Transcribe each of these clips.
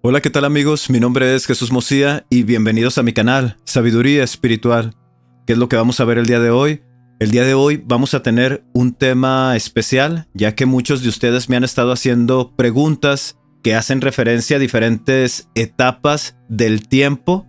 Hola, ¿qué tal amigos? Mi nombre es Jesús Mosía y bienvenidos a mi canal, Sabiduría Espiritual. ¿Qué es lo que vamos a ver el día de hoy? El día de hoy vamos a tener un tema especial, ya que muchos de ustedes me han estado haciendo preguntas que hacen referencia a diferentes etapas del tiempo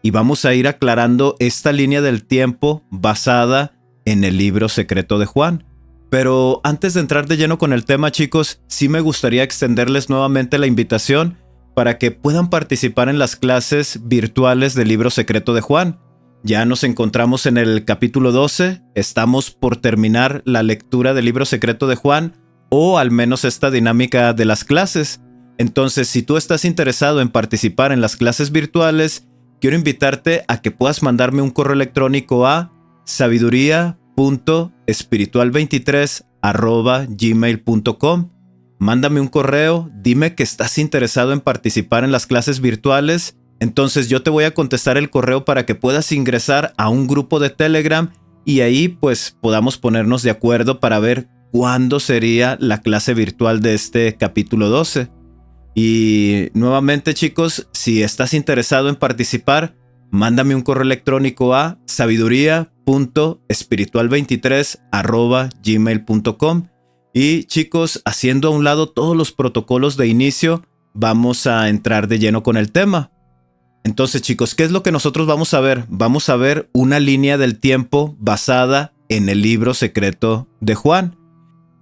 y vamos a ir aclarando esta línea del tiempo basada en el libro secreto de Juan. Pero antes de entrar de lleno con el tema, chicos, sí me gustaría extenderles nuevamente la invitación para que puedan participar en las clases virtuales del libro secreto de Juan. Ya nos encontramos en el capítulo 12, estamos por terminar la lectura del libro secreto de Juan, o al menos esta dinámica de las clases. Entonces, si tú estás interesado en participar en las clases virtuales, quiero invitarte a que puedas mandarme un correo electrónico a sabiduría.espiritual23@gmail.com. Mándame un correo, dime que estás interesado en participar en las clases virtuales. Entonces yo te voy a contestar el correo para que puedas ingresar a un grupo de Telegram y ahí pues podamos ponernos de acuerdo para ver cuándo sería la clase virtual de este capítulo 12. Y nuevamente, chicos, si estás interesado en participar, mándame un correo electrónico a sabiduría.espiritual23@gmail.com. Y chicos, haciendo a un lado todos los protocolos de inicio, vamos a entrar de lleno con el tema. Entonces, chicos, ¿qué es lo que nosotros vamos a ver? Vamos a ver una línea del tiempo basada en el libro secreto de Juan.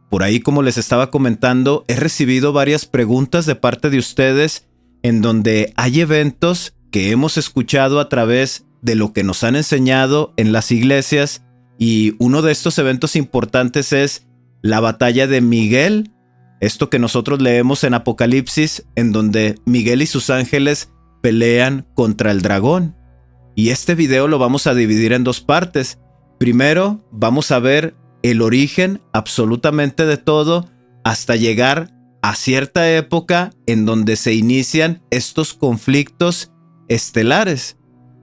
Por ahí, como les estaba comentando, he recibido varias preguntas de parte de ustedes en donde hay eventos que hemos escuchado a través de lo que nos han enseñado en las iglesias, y uno de estos eventos importantes es la batalla de Miguel, esto que nosotros leemos en Apocalipsis, en donde Miguel y sus ángeles pelean contra el dragón. Y este video lo vamos a dividir en dos partes. Primero, vamos a ver el origen absolutamente de todo hasta llegar a cierta época en donde se inician estos conflictos estelares.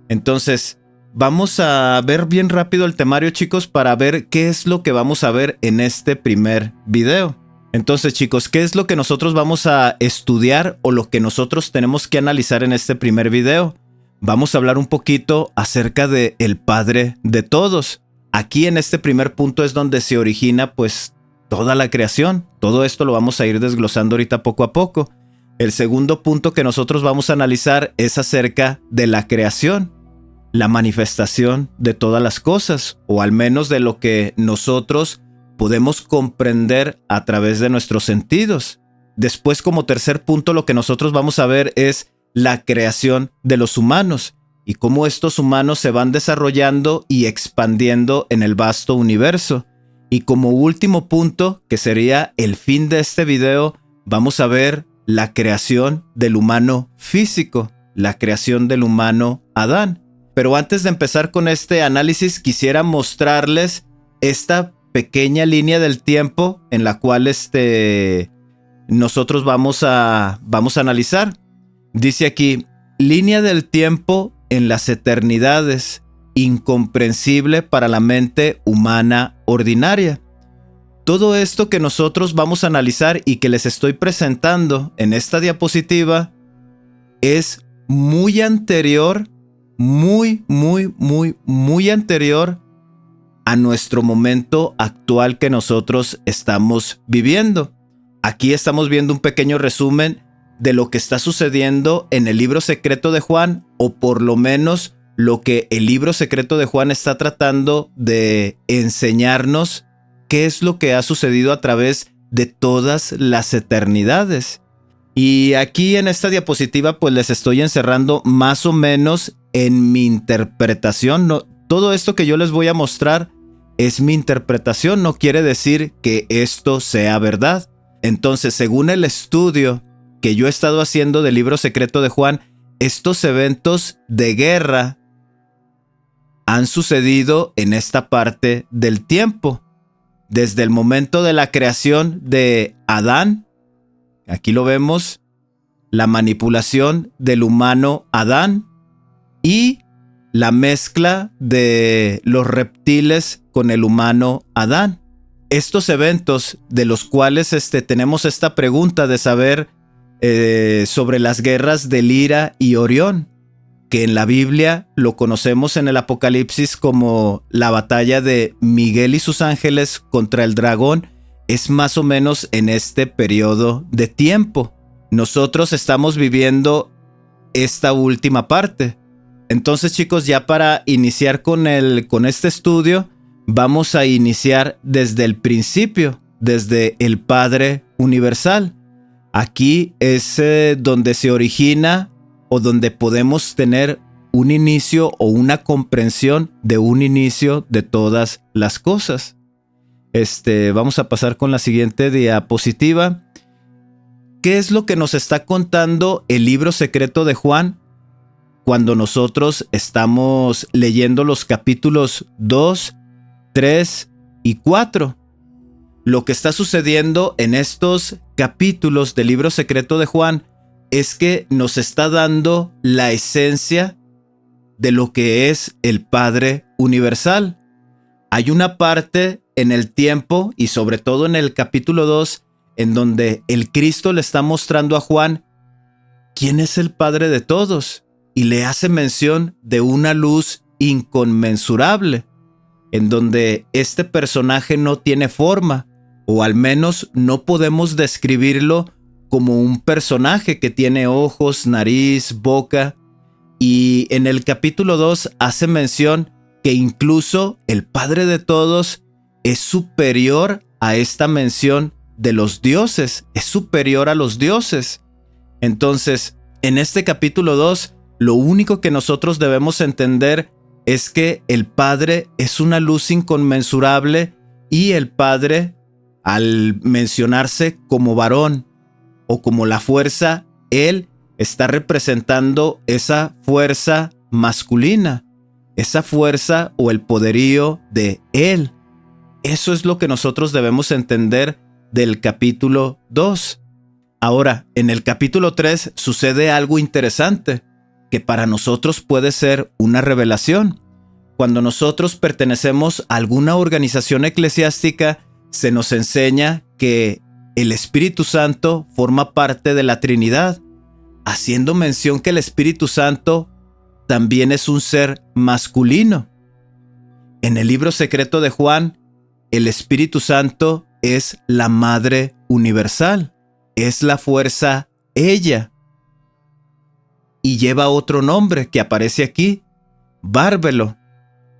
Entonces, vamos a ver bien rápido el temario, chicos, para ver qué es lo que vamos a ver en este primer video. Entonces, chicos, ¿qué es lo que nosotros vamos a estudiar o lo que nosotros tenemos que analizar en este primer video? Vamos a hablar un poquito acerca de el Padre de todos. Aquí en este primer punto es donde se origina pues toda la creación. Todo esto lo vamos a ir desglosando ahorita poco a poco. El segundo punto que nosotros vamos a analizar es acerca de la creación, la manifestación de todas las cosas, o al menos de lo que nosotros podemos comprender a través de nuestros sentidos. Después, como tercer punto, lo que nosotros vamos a ver es la creación de los humanos y cómo estos humanos se van desarrollando y expandiendo en el vasto universo. Y como último punto, que sería el fin de este video, vamos a ver la creación del humano físico, la creación del humano Adán. Pero antes de empezar con este análisis, quisiera mostrarles esta pequeña línea del tiempo en la cual nosotros vamos a analizar. Dice aquí, línea del tiempo en las eternidades, incomprensible para la mente humana ordinaria. Todo esto que nosotros vamos a analizar y que les estoy presentando en esta diapositiva es muy anterior, muy anterior a nuestro momento actual que nosotros estamos viviendo. Aquí estamos viendo un pequeño resumen de lo que está sucediendo en el libro secreto de Juan, o por lo menos lo que el libro secreto de Juan está tratando de enseñarnos, qué es lo que ha sucedido a través de todas las eternidades. Y aquí en esta diapositiva pues les estoy encerrando más o menos en mi interpretación. No, todo esto que yo les voy a mostrar es mi interpretación, no quiere decir que esto sea verdad. Entonces, según el estudio que yo he estado haciendo del libro secreto de Juan, estos eventos de guerra han sucedido en esta parte del tiempo. Desde el momento de la creación de Adán, aquí lo vemos, la manipulación del humano Adán y la mezcla de los reptiles con el humano Adán. Estos eventos de los cuales tenemos esta pregunta de saber sobre las guerras de Lira y Orión, que en la Biblia lo conocemos en el Apocalipsis como la batalla de Miguel y sus ángeles contra el dragón. Es más o menos en este periodo de tiempo. Nosotros estamos viviendo esta última parte. Entonces, chicos, ya para iniciar con este estudio, vamos a iniciar desde el principio, desde el Padre Universal. Aquí es donde se origina o donde podemos tener un inicio o una comprensión de un inicio de todas las cosas. Vamos a pasar con la siguiente diapositiva. ¿Qué es lo que nos está contando el libro secreto de Juan cuando nosotros estamos leyendo los capítulos 2, 3 y 4? Lo que está sucediendo en estos capítulos del libro secreto de Juan es que nos está dando la esencia de lo que es el Padre Universal. Hay una parte en el tiempo y sobre todo en el capítulo 2 en donde el Cristo le está mostrando a Juan quién es el Padre de todos y le hace mención de una luz inconmensurable, en donde este personaje no tiene forma, o al menos no podemos describirlo como un personaje que tiene ojos, nariz, boca. Y en el capítulo 2 hace mención que incluso el Padre de todos es superior a esta mención de los dioses, es superior a los dioses. Entonces, en este capítulo 2, lo único que nosotros debemos entender es que el Padre es una luz inconmensurable y el Padre, al mencionarse como varón o como la fuerza, Él está representando esa fuerza masculina, esa fuerza o el poderío de Él. Eso es lo que nosotros debemos entender del capítulo 2. Ahora, en el capítulo 3 sucede algo interesante que para nosotros puede ser una revelación. Cuando nosotros pertenecemos a alguna organización eclesiástica, se nos enseña que el Espíritu Santo forma parte de la Trinidad, haciendo mención que el Espíritu Santo también es un ser masculino. En el libro secreto de Juan, el Espíritu Santo es la Madre Universal, es la fuerza ella. Y lleva otro nombre que aparece aquí, Bárbelo.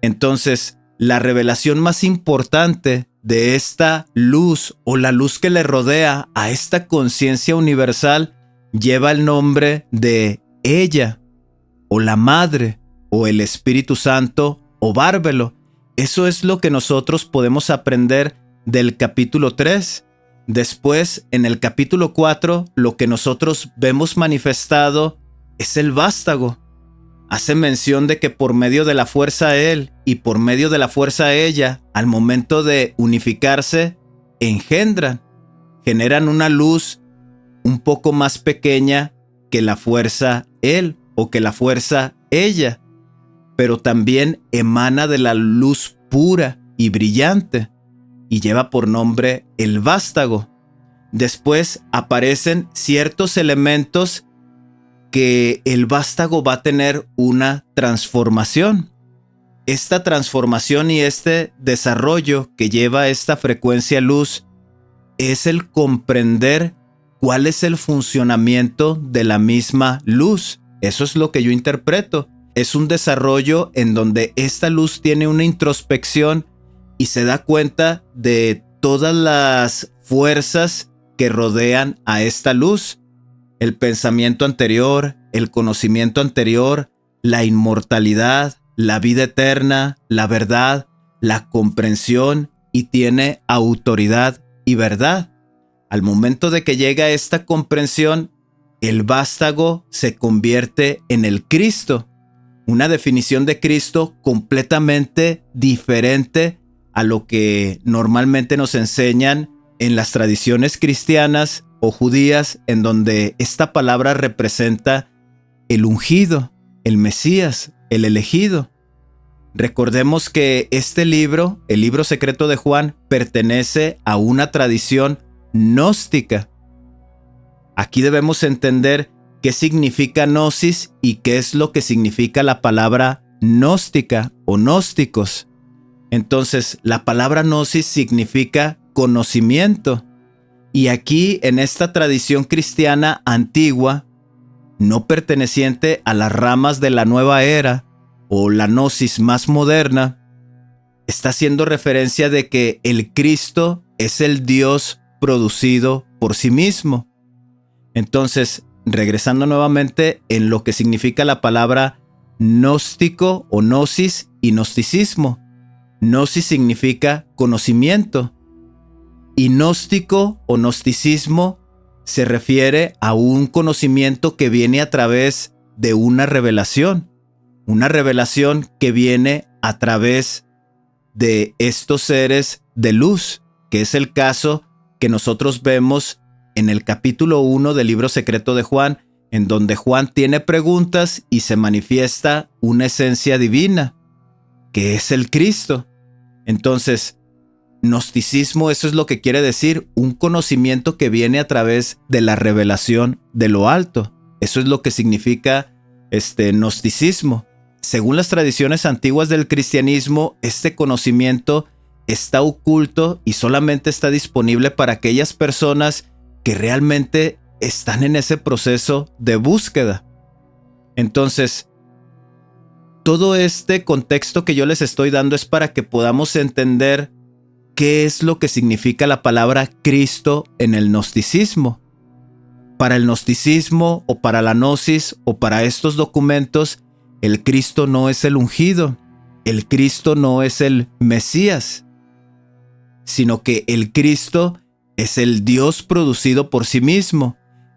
Entonces, la revelación más importante de esta luz o la luz que le rodea a esta conciencia universal lleva el nombre de ella, o la Madre, o el Espíritu Santo, o Bárbelo. Eso es lo que nosotros podemos aprender del capítulo 3. Después, en el capítulo 4, lo que nosotros vemos manifestado es el vástago. Hace mención de que por medio de la fuerza Él y por medio de la fuerza ella, al momento de unificarse, generan una luz un poco más pequeña que la fuerza Él o que la fuerza ella, pero también emana de la luz pura y brillante y lleva por nombre el vástago. Después aparecen ciertos elementos que el vástago va a tener una transformación. Esta transformación y este desarrollo que lleva esta frecuencia luz es el comprender cuál es el funcionamiento de la misma luz. Eso es lo que yo interpreto. Es un desarrollo en donde esta luz tiene una introspección y se da cuenta de todas las fuerzas que rodean a esta luz. El pensamiento anterior, el conocimiento anterior, la inmortalidad, la vida eterna, la verdad, la comprensión y tiene autoridad y verdad. Al momento de que llega esta comprensión, el vástago se convierte en el Cristo, una definición de Cristo completamente diferente a lo que normalmente nos enseñan en las tradiciones cristianas o judías, en donde esta palabra representa el ungido, el Mesías, el elegido. Recordemos que este libro, el libro secreto de Juan, pertenece a una tradición gnóstica. Aquí debemos entender qué significa gnosis y qué es lo que significa la palabra gnóstica o gnósticos. Entonces, la palabra gnosis significa conocimiento. Y aquí, en esta tradición cristiana antigua, no perteneciente a las ramas de la nueva era o la gnosis más moderna, está haciendo referencia de que el Cristo es el Dios producido por sí mismo. Entonces, regresando nuevamente en lo que significa la palabra gnóstico o gnosis y gnosticismo. Gnosis significa conocimiento y gnóstico o gnosticismo se refiere a un conocimiento que viene a través de una revelación que viene a través de estos seres de luz, que es el caso que nosotros vemos en el capítulo 1 del libro secreto de Juan, en donde Juan tiene preguntas y se manifiesta una esencia divina, que es el Cristo. Entonces, gnosticismo, eso es lo que quiere decir, un conocimiento que viene a través de la revelación de lo alto. Eso es lo que significa gnosticismo. Según las tradiciones antiguas del cristianismo, este conocimiento está oculto y solamente está disponible para aquellas personas que realmente están en ese proceso de búsqueda. Entonces, todo este contexto que yo les estoy dando es para que podamos entender qué es lo que significa la palabra Cristo en el gnosticismo. Para el gnosticismo o para la gnosis o para estos documentos, el Cristo no es el ungido, el Cristo no es el Mesías, sino que el Cristo es el Dios producido por sí mismo.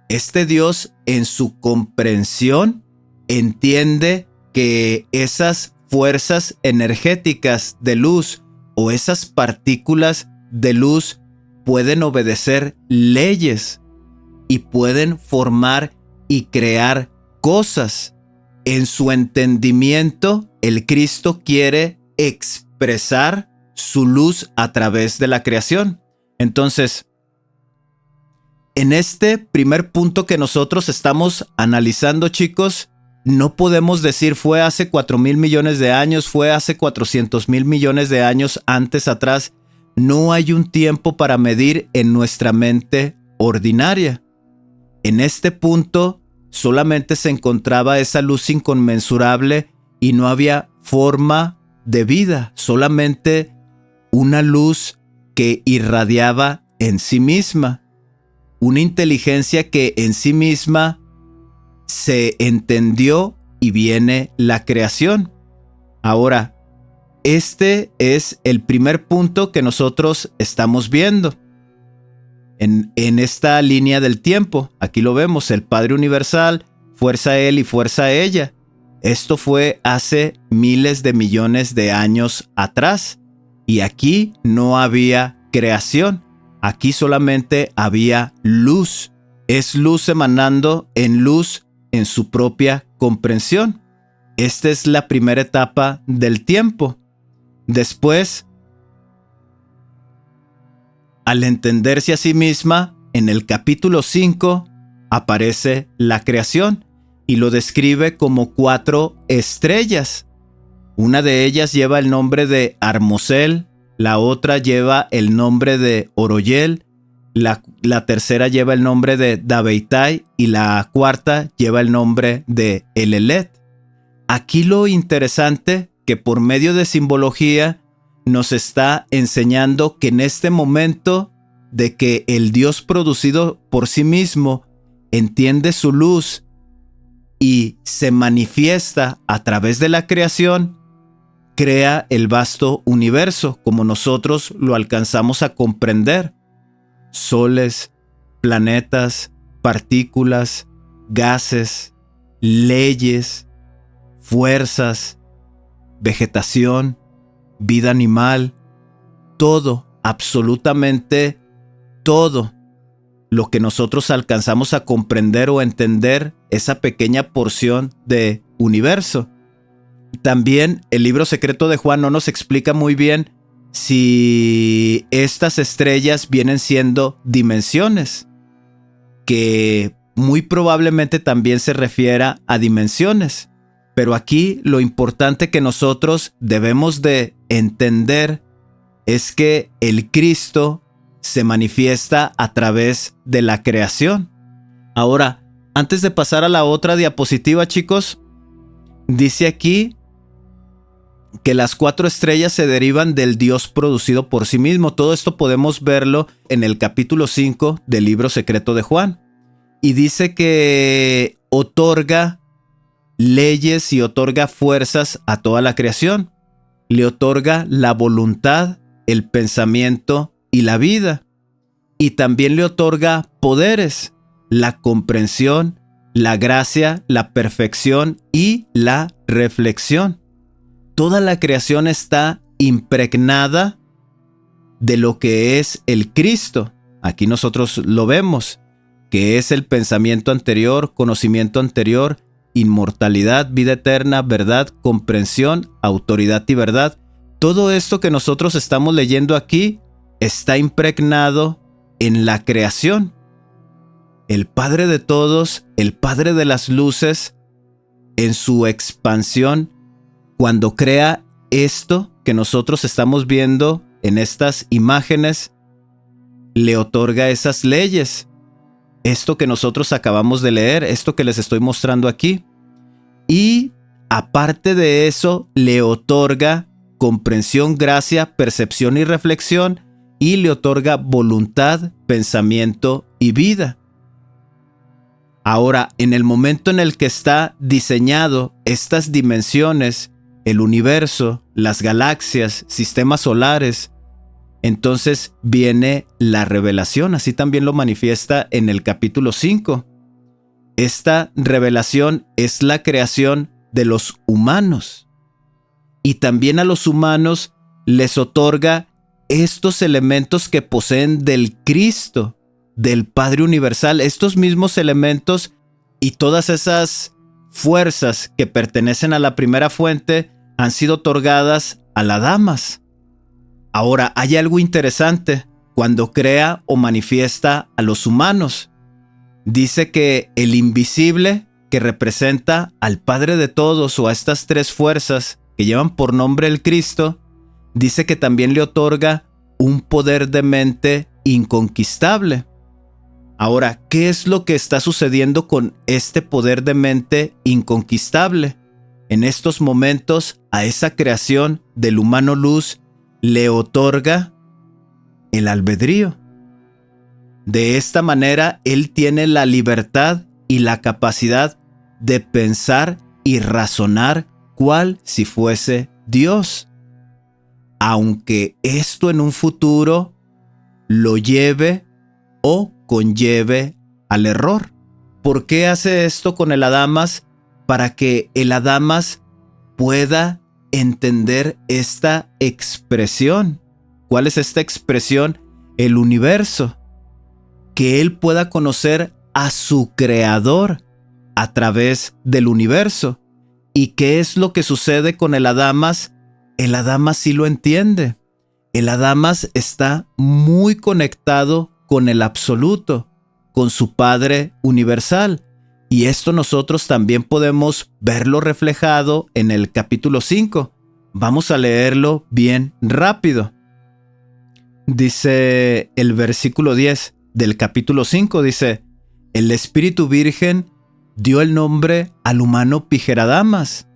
Este Dios, en su comprensión, entiende que esas fuerzas energéticas de luz o esas partículas de luz pueden obedecer leyes y pueden formar y crear cosas. En su entendimiento, el Cristo quiere expresar su luz a través de la creación. Entonces, en este primer punto que nosotros estamos analizando, chicos, no podemos decir fue hace 4,000 millones de años, fue hace 400,000 millones de años antes atrás. No hay un tiempo para medir en nuestra mente ordinaria. En este punto solamente se encontraba esa luz inconmensurable y no había forma de vida, solamente una luz que irradiaba en sí misma, una inteligencia que en sí misma se entendió y viene la creación. Ahora, este es el primer punto que nosotros estamos viendo en esta línea del tiempo. Aquí lo vemos, el Padre Universal, fuerza Él y fuerza ella. Esto fue hace miles de millones de años atrás y aquí no había creación, aquí solamente había luz. Es luz emanando en luz en su propia comprensión. Esta es la primera etapa del tiempo. Después, al entenderse a sí misma, en el capítulo 5 aparece la creación y lo describe como 4 estrellas. Una de ellas lleva el nombre de Armosel, la otra lleva el nombre de Oroyel, la tercera lleva el nombre de Dabeitai y la cuarta lleva el nombre de Elelet. Aquí lo interesante que por medio de simbología nos está enseñando que en este momento de que el Dios producido por sí mismo entiende su luz y se manifiesta a través de la creación, crea el vasto universo como nosotros lo alcanzamos a comprender. Soles, planetas, partículas, gases, leyes, fuerzas, vegetación, vida animal, todo, absolutamente todo lo que nosotros alcanzamos a comprender o entender, esa pequeña porción de universo. También el libro secreto de Juan no nos explica muy bien si estas estrellas vienen siendo dimensiones, que muy probablemente también se refiera a dimensiones. Pero aquí lo importante que nosotros debemos de entender es que el Cristo se manifiesta a través de la creación. Ahora, antes de pasar a la otra diapositiva, chicos, dice aquí que las 4 estrellas se derivan del Dios producido por sí mismo. Todo esto podemos verlo en el capítulo 5 del libro secreto de Juan. Y dice que otorga leyes y otorga fuerzas a toda la creación. Le otorga la voluntad, el pensamiento y la vida. Y también le otorga poderes, la comprensión, la gracia, la perfección y la reflexión. Toda la creación está impregnada de lo que es el Cristo. Aquí nosotros lo vemos, que es el pensamiento anterior, conocimiento anterior, inmortalidad, vida eterna, verdad, comprensión, autoridad y verdad. Todo esto que nosotros estamos leyendo aquí está impregnado en la creación. El Padre de todos, el Padre de las luces, en su expansión, cuando crea esto que nosotros estamos viendo en estas imágenes, le otorga esas leyes. Esto que nosotros acabamos de leer, esto que les estoy mostrando aquí. Y aparte de eso, le otorga comprensión, gracia, percepción y reflexión, y le otorga voluntad, pensamiento y vida. Ahora, en el momento en el que está diseñado estas dimensiones, el universo, las galaxias, sistemas solares, entonces viene la revelación. Así también lo manifiesta en el capítulo 5. Esta revelación es la creación de los humanos. Y también a los humanos les otorga estos elementos que poseen del Cristo, del Padre Universal, estos mismos elementos y todas esas fuerzas que pertenecen a la primera fuente han sido otorgadas a las damas. Ahora, hay algo interesante cuando crea o manifiesta a los humanos. Dice que el invisible, que representa al Padre de todos o a estas 3 fuerzas que llevan por nombre el Cristo, dice que también le otorga un poder de mente inconquistable. Ahora, ¿qué es lo que está sucediendo con este poder de mente inconquistable? En estos momentos, a esa creación del humano luz le otorga el albedrío. De esta manera, él tiene la libertad y la capacidad de pensar y razonar cual si fuese Dios. Aunque esto en un futuro lo lleve o conlleve al error. ¿Por qué hace esto con el Adamas? Para que el Adamas pueda entender esta expresión. ¿Cuál es esta expresión? El universo. Que él pueda conocer a su creador a través del universo. ¿Y qué es lo que sucede con el Adamas? El Adamas sí lo entiende. El Adamas está muy conectado con el absoluto, con su Padre universal. Y esto nosotros también podemos verlo reflejado en el capítulo 5. Vamos a leerlo bien rápido. Dice el versículo 10 del capítulo 5, dice: el Espíritu Virgen dio el nombre al humano Pigera-Damas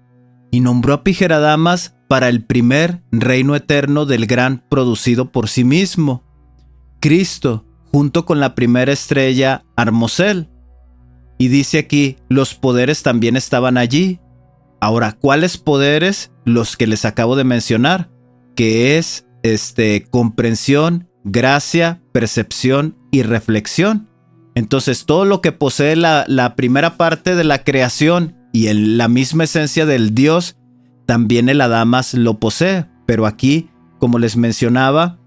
y nombró a Pigera-Damas para el primer reino eterno del gran producido por sí mismo, Cristo, junto con la primera estrella Armosel. Y dice aquí, los poderes también estaban allí. Ahora, ¿cuáles poderes? Los que les acabo de mencionar, que es comprensión, gracia, percepción y reflexión. Entonces, todo lo que posee la primera parte de la creación y en la misma esencia del Dios, también el Adamas lo posee. Pero aquí, como les mencionaba,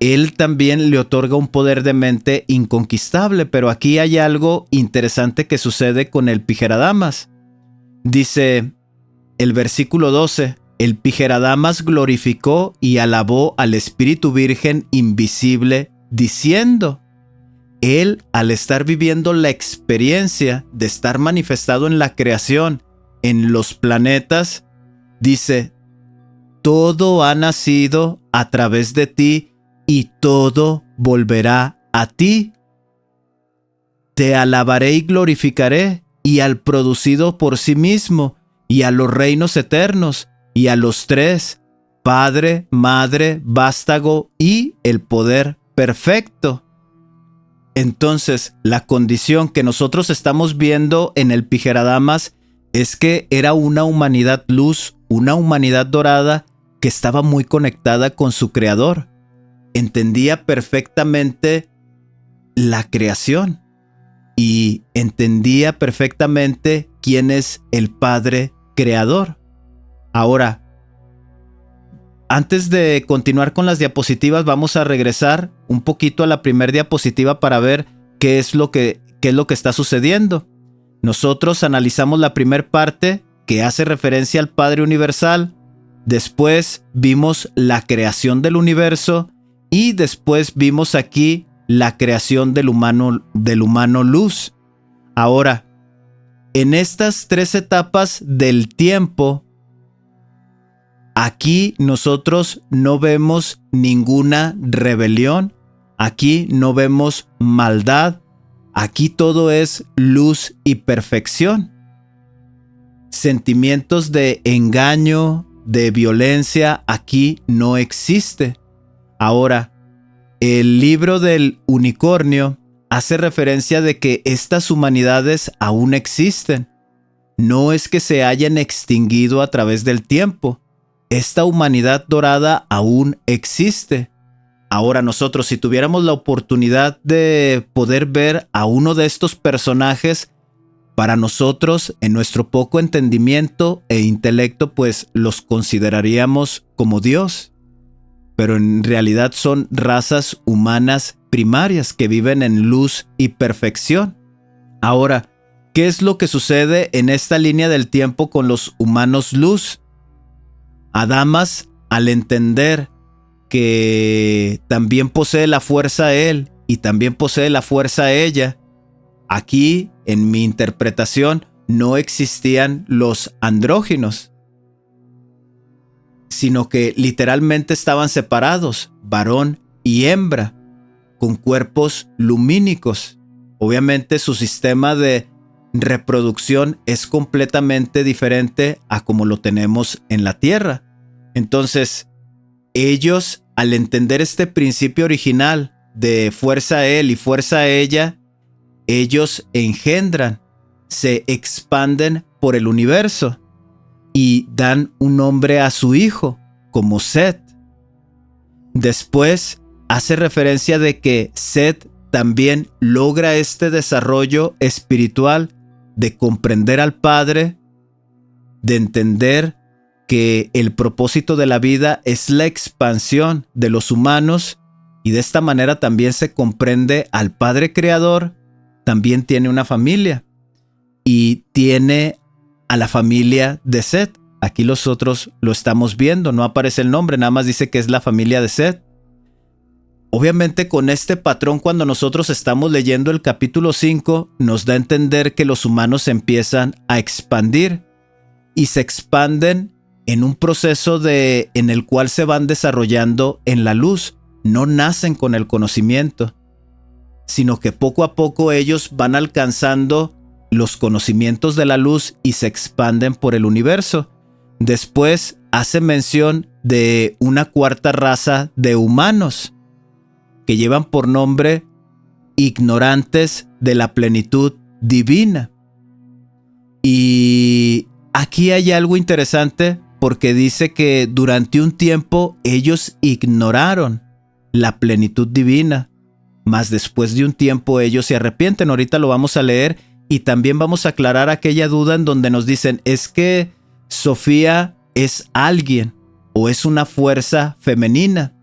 él también le otorga un poder de mente inconquistable. Pero aquí hay algo interesante que sucede con el Pigera-Damas. Dice el versículo 12: el Pigera-Damas glorificó y alabó al Espíritu Virgen invisible, diciendo: él, al estar viviendo la experiencia de estar manifestado en la creación, en los planetas, dice, todo ha nacido a través de ti y todo volverá a ti. Te alabaré y glorificaré, y al producido por sí mismo, y a los reinos eternos, y a los tres, Padre, Madre, Vástago y el poder perfecto. Entonces, la condición que nosotros estamos viendo en el Pijeradamas es que era una humanidad luz, una humanidad dorada que estaba muy conectada con su creador. Entendía perfectamente la creación y entendía perfectamente quién es el Padre Creador. Ahora, antes de continuar con las diapositivas, vamos a regresar un poquito a la primera diapositiva para ver qué es lo que está sucediendo. Nosotros analizamos la primera parte que hace referencia al Padre Universal. Después vimos la creación del universo y después vimos aquí la creación del humano luz. Ahora, en estas tres etapas del tiempo, aquí nosotros no vemos ninguna rebelión, aquí no vemos maldad, aquí todo es luz y perfección. Sentimientos de engaño, de violencia, aquí no existe. Ahora, el libro del unicornio hace referencia de que estas humanidades aún existen. No es que se hayan extinguido a través del tiempo. Esta humanidad dorada aún existe. Ahora nosotros, si tuviéramos la oportunidad de poder ver a uno de estos personajes, para nosotros, en nuestro poco entendimiento e intelecto, pues los consideraríamos como Dios. Pero en realidad son razas humanas primarias que viven en luz y perfección. Ahora, ¿qué es lo que sucede en esta línea del tiempo con los humanos luz? Adamas, al entender que también posee la fuerza él y también posee la fuerza ella, aquí, en mi interpretación, no existían los andróginos, sino que literalmente estaban separados, varón y hembra, con cuerpos lumínicos. Obviamente su sistema de reproducción es completamente diferente a como lo tenemos en la Tierra. Entonces, ellos, al entender este principio original de fuerza a él y fuerza a ella, ellos engendran, se expanden por el universo y dan un nombre a su hijo como Set. Después hace referencia de que Set también logra este desarrollo espiritual de comprender al Padre, de entender que el propósito de la vida es la expansión de los humanos y de esta manera también se comprende al Padre Creador. También tiene una familia y tiene a la familia de Set. Aquí nosotros lo estamos viendo, no aparece el nombre, nada más dice que es la familia de Set. Obviamente con este patrón, cuando nosotros estamos leyendo el capítulo 5, nos da a entender que los humanos empiezan a expandir y se expanden en un proceso en el cual se van desarrollando en la luz. No nacen con el conocimiento, sino que poco a poco ellos van alcanzando los conocimientos de la luz y se expanden por el universo. Después hace mención de una cuarta raza de humanos que llevan por nombre ignorantes de la plenitud divina. Y aquí hay algo interesante porque dice que durante un tiempo ellos ignoraron la plenitud divina, mas después de un tiempo ellos se arrepienten. Ahorita lo vamos a leer y también vamos a aclarar aquella duda en donde nos dicen, ¿es que Sofía es alguien o es una fuerza femenina?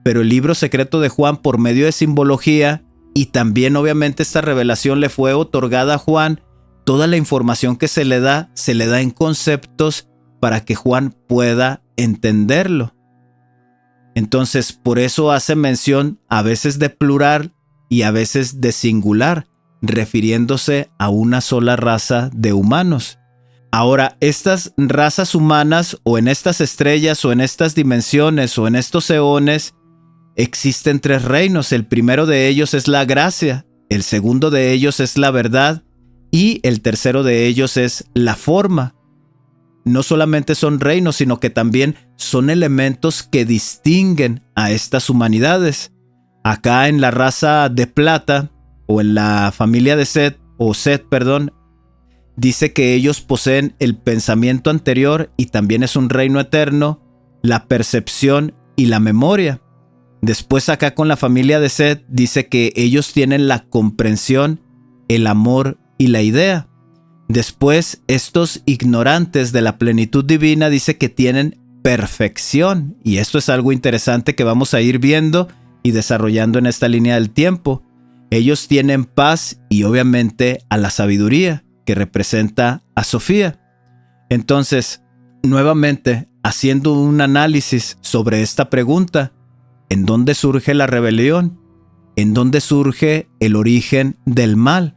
Pero el libro secreto de Juan, por medio de simbología, y también obviamente esta revelación le fue otorgada a Juan, toda la información que se le da en conceptos para que Juan pueda entenderlo. Entonces, por eso hace mención a veces de plural y a veces de singular, refiriéndose a una sola raza de humanos. Ahora, estas razas humanas, o en estas estrellas, o en estas dimensiones, o en estos eones, existen 3 reinos. El primero de ellos es la gracia, el segundo de ellos es la verdad, y el tercero de ellos es la forma. No solamente son reinos, sino que también son elementos que distinguen a estas humanidades. Acá en la raza de plata, o en la familia de Set, dice que ellos poseen el pensamiento anterior y también es un reino eterno, la percepción y la memoria. Después acá con la familia de Set dice que ellos tienen la comprensión, el amor y la idea. Después estos ignorantes de la plenitud divina dice que tienen perfección, y esto es algo interesante que vamos a ir viendo y desarrollando en esta línea del tiempo. Ellos tienen paz y obviamente a la sabiduría, que representa a Sofía. Entonces, nuevamente, haciendo un análisis sobre esta pregunta, ¿en dónde surge la rebelión? ¿En dónde surge el origen del mal?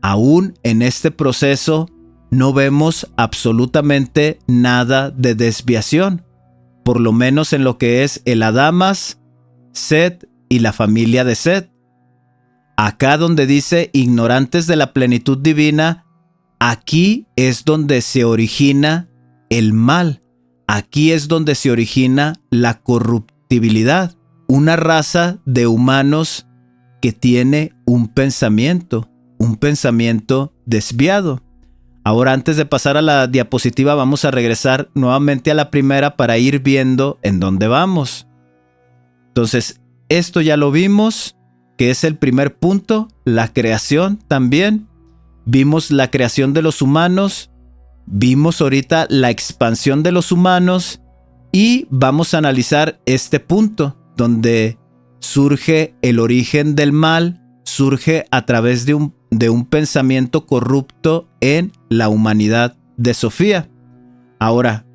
Aún en este proceso no vemos absolutamente nada de desviación, por lo menos en lo que es el Adamas, Set y la familia de Set. Acá donde dice ignorantes de la plenitud divina, aquí es donde se origina el mal. Aquí es donde se origina la corruptibilidad. Una raza de humanos que tiene un pensamiento desviado. Ahora, antes de pasar a la diapositiva, vamos a regresar nuevamente a la primera para ir viendo en dónde vamos. Entonces, esto ya lo vimos, que es el primer punto, la creación también. Vimos la creación de los humanos, vimos ahorita la expansión de los humanos y vamos a analizar este punto donde surge el origen del mal, surge a través de un pensamiento corrupto en la humanidad de Sofía. Ahora,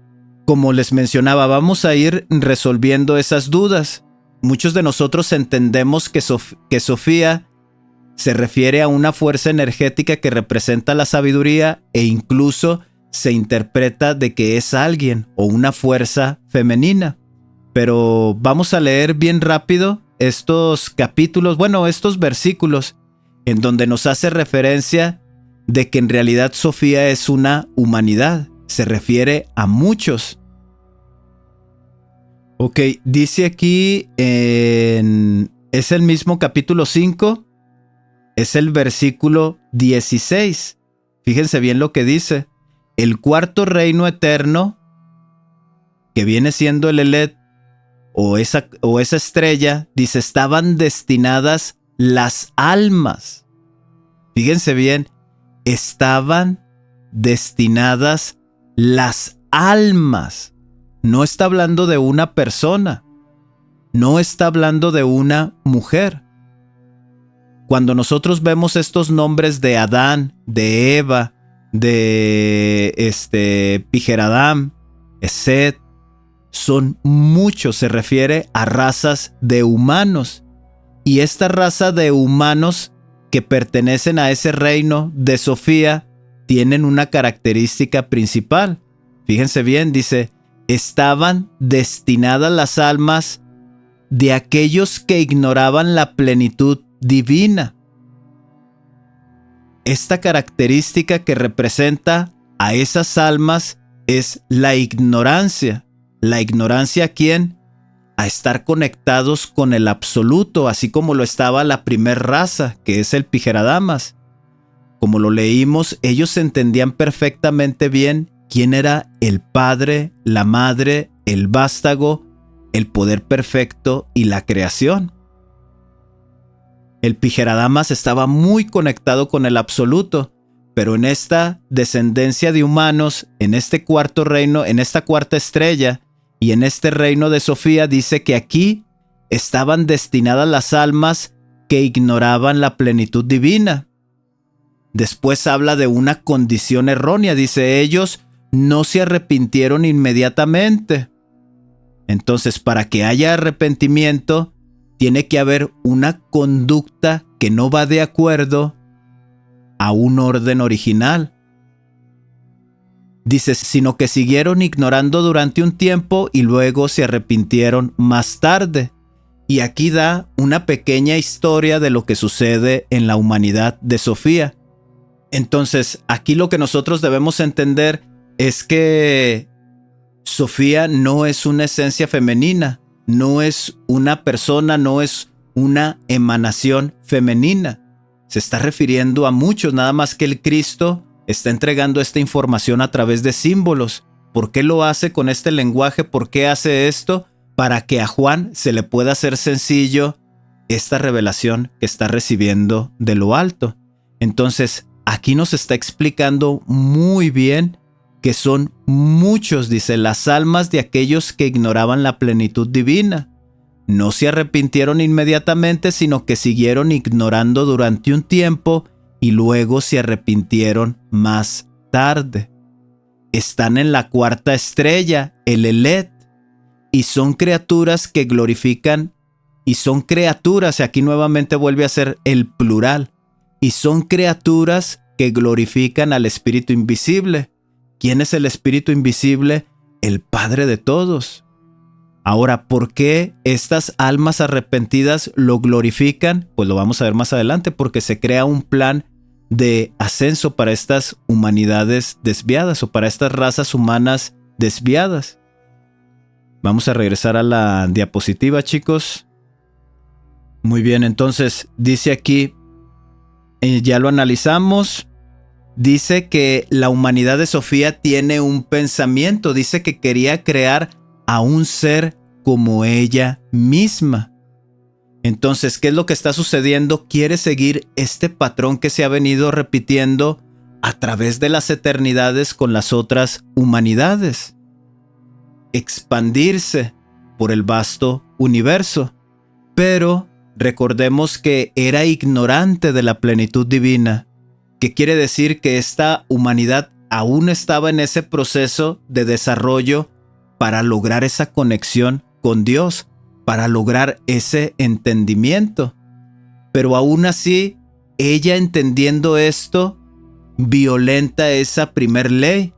como les mencionaba, vamos a ir resolviendo esas dudas. Muchos de nosotros entendemos que Sofía se refiere a una fuerza energética que representa la sabiduría e incluso se interpreta de que es alguien o una fuerza femenina. Pero vamos a leer bien rápido estos capítulos, estos versículos en donde nos hace referencia de que en realidad Sofía es una humanidad. Se refiere a muchos. Ok, dice aquí es el mismo capítulo 5, es el versículo 16. Fíjense bien lo que dice. El cuarto reino eterno, que viene siendo el Elet, o esa estrella, dice, estaban destinadas las almas. Fíjense bien, estaban destinadas las almas. No está hablando de una persona, no está hablando de una mujer. Cuando nosotros vemos estos nombres de Adán, de Eva, de Pijeradam, Set, son muchos, se refiere a razas de humanos. Y esta raza de humanos que pertenecen a ese reino de Sofía tienen una característica principal. Fíjense bien, dice, estaban destinadas las almas de aquellos que ignoraban la plenitud divina. Esta característica que representa a esas almas es la ignorancia. ¿La ignorancia a quién? A estar conectados con el absoluto, así como lo estaba la primer raza, que es el Pijeradamas. Como lo leímos, ellos entendían perfectamente bien quién era el Padre, la Madre, el Vástago, el poder perfecto y la creación. El Pijeradamas estaba muy conectado con el absoluto, pero en esta descendencia de humanos, en este cuarto reino, en esta cuarta estrella y en este reino de Sofía, dice que aquí estaban destinadas las almas que ignoraban la plenitud divina. Después habla de una condición errónea, dice, ellos no se arrepintieron inmediatamente. Entonces, para que haya arrepentimiento, tiene que haber una conducta que no va de acuerdo a un orden original. Dice, sino que siguieron ignorando durante un tiempo y luego se arrepintieron más tarde. Y aquí da una pequeña historia de lo que sucede en la humanidad de Sofía. Entonces, aquí lo que nosotros debemos entender es que Sofía no es una esencia femenina, no es una persona, no es una emanación femenina. Se está refiriendo a muchos, nada más que el Cristo está entregando esta información a través de símbolos. ¿Por qué lo hace con este lenguaje? ¿Por qué hace esto? Para que a Juan se le pueda hacer sencillo esta revelación que está recibiendo de lo alto. Entonces, aquí nos está explicando muy bien que son muchos, dice, las almas de aquellos que ignoraban la plenitud divina. No se arrepintieron inmediatamente, sino que siguieron ignorando durante un tiempo y luego se arrepintieron más tarde. Están en la cuarta estrella, el Elet, y son criaturas que glorifican, y son criaturas, y aquí nuevamente vuelve a ser el plural, y son criaturas que glorifican al Espíritu Invisible. ¿Quién es el Espíritu Invisible? El Padre de todos. Ahora, ¿por qué estas almas arrepentidas lo glorifican? Pues lo vamos a ver más adelante, porque se crea un plan de ascenso para estas humanidades desviadas o para estas razas humanas desviadas. Vamos a regresar a la diapositiva, chicos. Muy bien, entonces dice aquí, ya lo analizamos. Dice que la humanidad de Sofía tiene un pensamiento. Dice que quería crear a un ser como ella misma. Entonces, ¿qué es lo que está sucediendo? Quiere seguir este patrón que se ha venido repitiendo a través de las eternidades con las otras humanidades. Expandirse por el vasto universo. Pero recordemos que era ignorante de la plenitud divina, que quiere decir que esta humanidad aún estaba en ese proceso de desarrollo para lograr esa conexión con Dios, para lograr ese entendimiento. Pero aún así, ella entendiendo esto, violenta esa primer ley.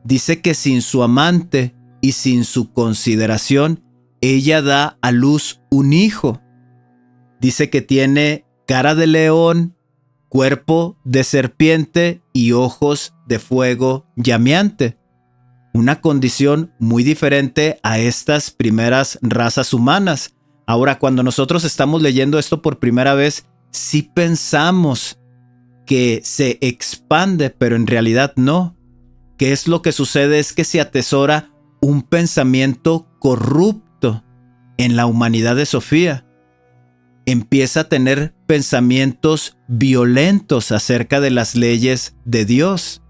Dice que sin su amante y sin su consideración, ella da a luz un hijo. Dice que tiene cara de león, cuerpo de serpiente y ojos de fuego llameante. Una condición muy diferente a estas primeras razas humanas. Ahora, cuando nosotros estamos leyendo esto por primera vez, sí pensamos que se expande, pero en realidad no. ¿Qué es lo que sucede? Es que se atesora un pensamiento corrupto en la humanidad de Sofía. Empieza a tener pensamientos violentos acerca de las leyes de Dios.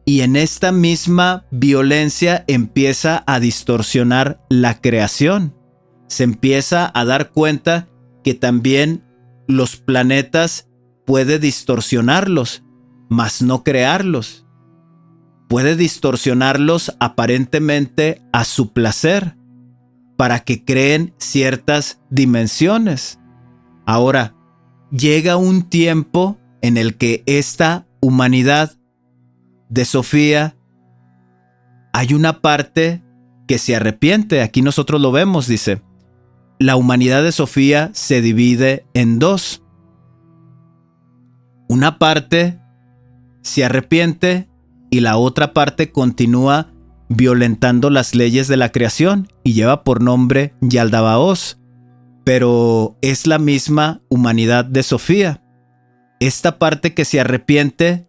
Y en esta misma violencia empieza a distorsionar la creación. Se empieza a dar cuenta que también los planetas puede distorsionarlos, mas no crearlos. Puede distorsionarlos aparentemente a su placer, para que creen ciertas dimensiones. Ahora, llega un tiempo en el que esta humanidad de Sofía, hay una parte que se arrepiente. Aquí nosotros lo vemos, dice. La humanidad de Sofía se divide en dos. Una parte se arrepiente y la otra parte continúa violentando las leyes de la creación y lleva por nombre Yaldabaoth, pero es la misma humanidad de Sofía. Esta parte que se arrepiente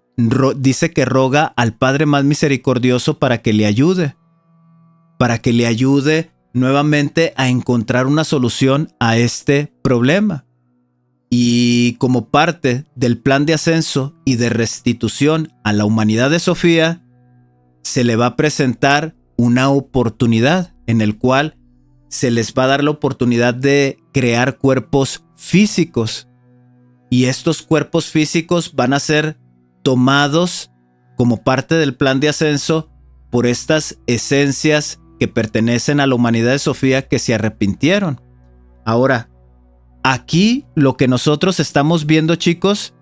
dice que roga al Padre más misericordioso para que le ayude nuevamente a encontrar una solución a este problema. Y como parte del plan de ascenso y de restitución a la humanidad de Sofía, se le va a presentar una oportunidad en el cual se les va a dar la oportunidad de crear cuerpos físicos. Y estos cuerpos físicos van a ser tomados como parte del plan de ascenso por estas esencias que pertenecen a la humanidad de Sofía que se arrepintieron. Ahora, aquí lo que nosotros estamos viendo, chicos,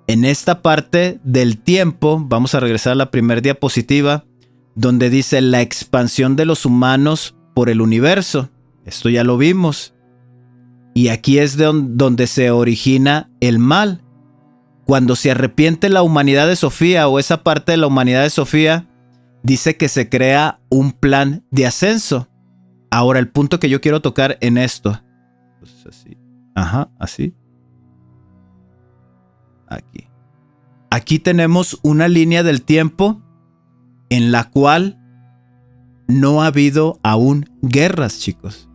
en esta parte del tiempo, vamos a regresar a la primera diapositiva, donde dice la expansión de los humanos por el universo. Esto ya lo vimos. Y aquí es donde se origina el mal. Cuando se arrepiente la humanidad de Sofía o esa parte de la humanidad de Sofía, dice que se crea un plan de ascenso. Ahora, el punto que yo quiero tocar en esto. Pues así. Ajá, así. Aquí. Aquí tenemos una línea del tiempo en la cual no ha habido aún guerras, chicos.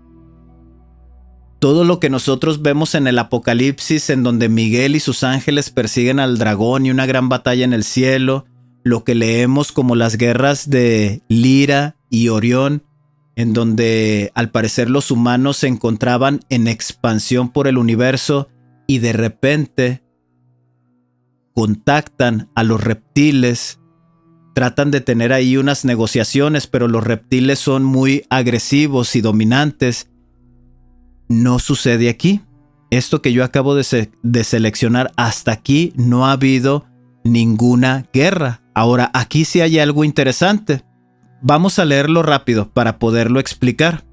Todo lo que nosotros vemos en el Apocalipsis, en donde Miguel y sus ángeles persiguen al dragón y una gran batalla en el cielo, lo que leemos como las guerras de Lira y Orión, en donde al parecer los humanos se encontraban en expansión por el universo y de repente contactan a los reptiles, tratan de tener ahí unas negociaciones, pero los reptiles son muy agresivos y dominantes. No sucede aquí. Esto que yo acabo de seleccionar, hasta aquí no ha habido ninguna guerra. Ahora, aquí sí hay algo interesante. Vamos a leerlo rápido para poderlo explicar.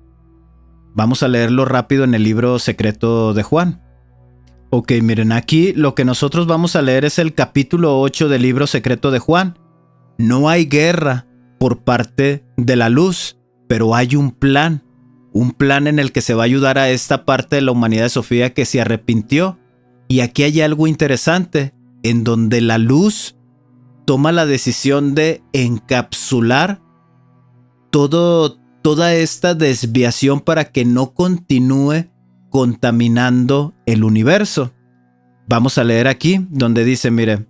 Vamos a leerlo rápido en el libro secreto de Juan. Ok, miren, aquí lo que nosotros vamos a leer es el capítulo 8 del libro secreto de Juan. No hay guerra por parte de la luz, pero hay un plan en el que se va a ayudar a esta parte de la humanidad de Sofía que se arrepintió. Y aquí hay algo interesante, en donde la luz toma la decisión de encapsular toda esta desviación para que no continúe contaminando el universo. Vamos a leer aquí, donde dice, mire,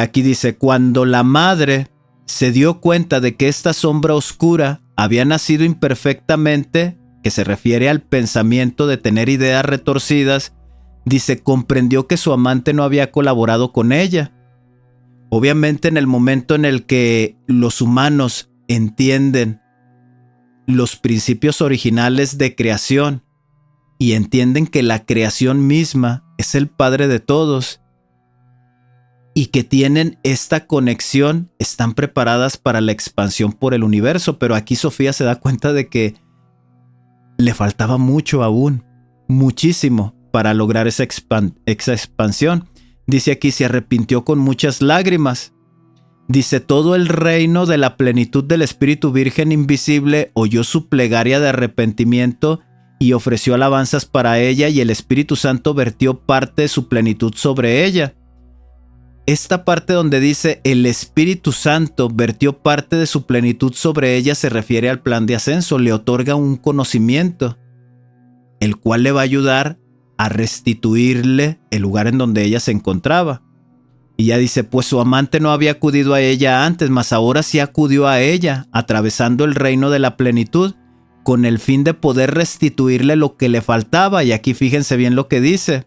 aquí dice, cuando la madre se dio cuenta de que esta sombra oscura había nacido imperfectamente, que se refiere al pensamiento de tener ideas retorcidas, dice, comprendió que su amante no había colaborado con ella. Obviamente, en el momento en el que los humanos entienden los principios originales de creación y entienden que la creación misma es el Padre de todos y que tienen esta conexión, están preparadas para la expansión por el universo. Pero aquí Sofía se da cuenta de que le faltaba mucho aún, muchísimo, para lograr esa expansión. Dice aquí, se arrepintió con muchas lágrimas. Dice, todo el reino de la plenitud del Espíritu Virgen invisible oyó su plegaria de arrepentimiento y ofreció alabanzas para ella, y el Espíritu Santo vertió parte de su plenitud sobre ella. Esta parte donde dice el Espíritu Santo vertió parte de su plenitud sobre ella se refiere al plan de ascenso. Le otorga un conocimiento, el cual le va a ayudar a restituirle el lugar en donde ella se encontraba. Y ya dice, pues su amante no había acudido a ella antes, mas ahora sí acudió a ella, atravesando el reino de la plenitud, con el fin de poder restituirle lo que le faltaba. Y aquí fíjense bien lo que dice.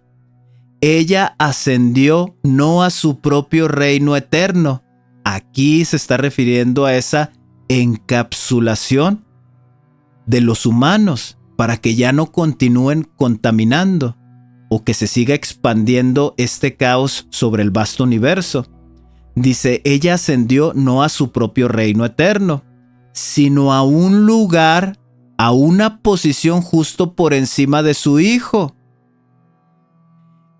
Ella ascendió no a su propio reino eterno. Aquí se está refiriendo a esa encapsulación de los humanos para que ya no continúen contaminando o que se siga expandiendo este caos sobre el vasto universo. Dice, ella ascendió no a su propio reino eterno, sino a un lugar, a una posición justo por encima de su hijo.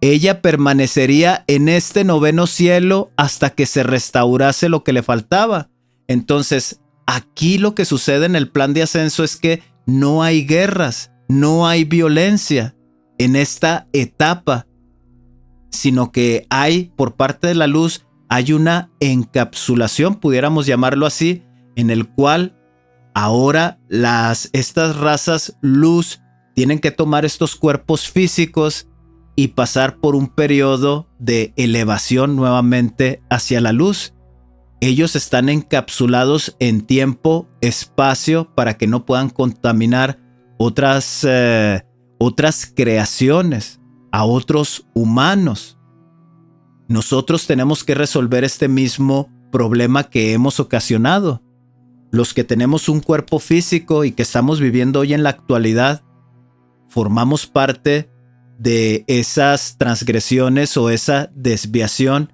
Ella permanecería en este noveno cielo hasta que se restaurase lo que le faltaba. Entonces, aquí lo que sucede en el plan de ascenso es que no hay guerras, no hay violencia en esta etapa, sino que hay, por parte de la luz, hay una encapsulación, pudiéramos llamarlo así, en el cual ahora estas razas luz tienen que tomar estos cuerpos físicos y pasar por un periodo de elevación nuevamente hacia la luz. Ellos están encapsulados en tiempo, espacio, para que no puedan contaminar otras creaciones, a otros humanos. Nosotros tenemos que resolver este mismo problema que hemos ocasionado. los que tenemos un cuerpo físico y que estamos viviendo hoy en la actualidad, formamos parte de esas transgresiones o esa desviación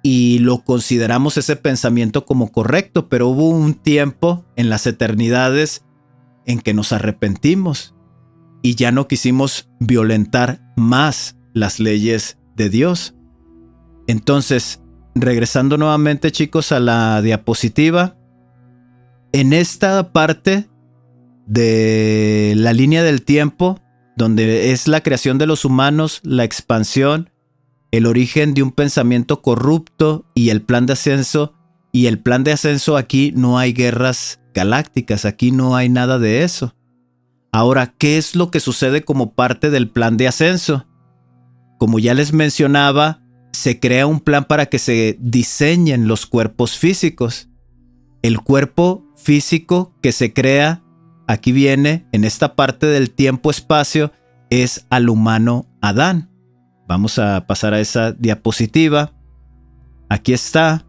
y lo consideramos ese pensamiento como correcto, pero hubo un tiempo en las eternidades en que nos arrepentimos y ya no quisimos violentar más las leyes de Dios. Entonces, regresando nuevamente, chicos, a la diapositiva, en esta parte de la línea del tiempo, donde es la creación de los humanos, la expansión, el origen de un pensamiento corrupto y el plan de ascenso. Y el plan de ascenso, aquí no hay guerras galácticas, aquí no hay nada de eso. Ahora, ¿qué es lo que sucede como parte del plan de ascenso? Como ya les mencionaba, se crea un plan para que se diseñen los cuerpos físicos. El cuerpo físico que se crea, aquí viene, en esta parte del tiempo-espacio, es al humano Adán. Vamos a pasar a esa diapositiva. Aquí está.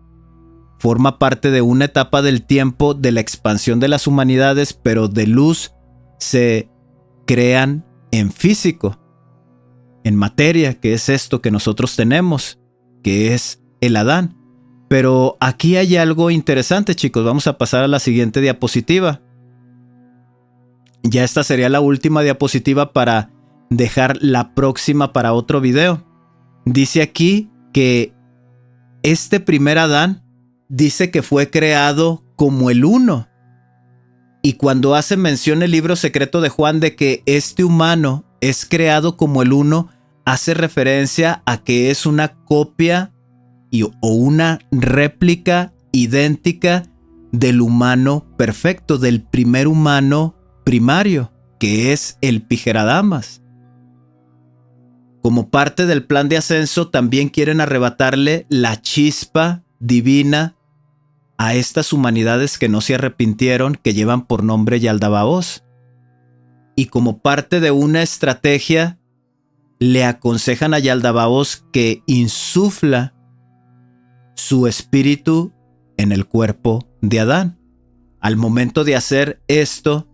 Forma parte de una etapa del tiempo de la expansión de las humanidades, pero de luz se crean en físico, en materia, que es esto que nosotros tenemos, que es el Adán. Pero aquí hay algo interesante, chicos. Vamos a pasar a la siguiente diapositiva. Ya esta sería la última diapositiva para dejar la próxima para otro video. Dice aquí que este primer Adán dice que fue creado como el uno. Y cuando hace mención el libro secreto de Juan de que este humano es creado como el uno, hace referencia a que es una copia o una réplica idéntica del humano perfecto, del primer humano primario, que es el Pijeradamas. Como parte del plan de ascenso, también quieren arrebatarle la chispa divina a estas humanidades que no se arrepintieron, que llevan por nombre Yaldabaoth. Y como parte de una estrategia, le aconsejan a Yaldabaoth que insufla su espíritu en el cuerpo de Adán. Al momento de hacer esto,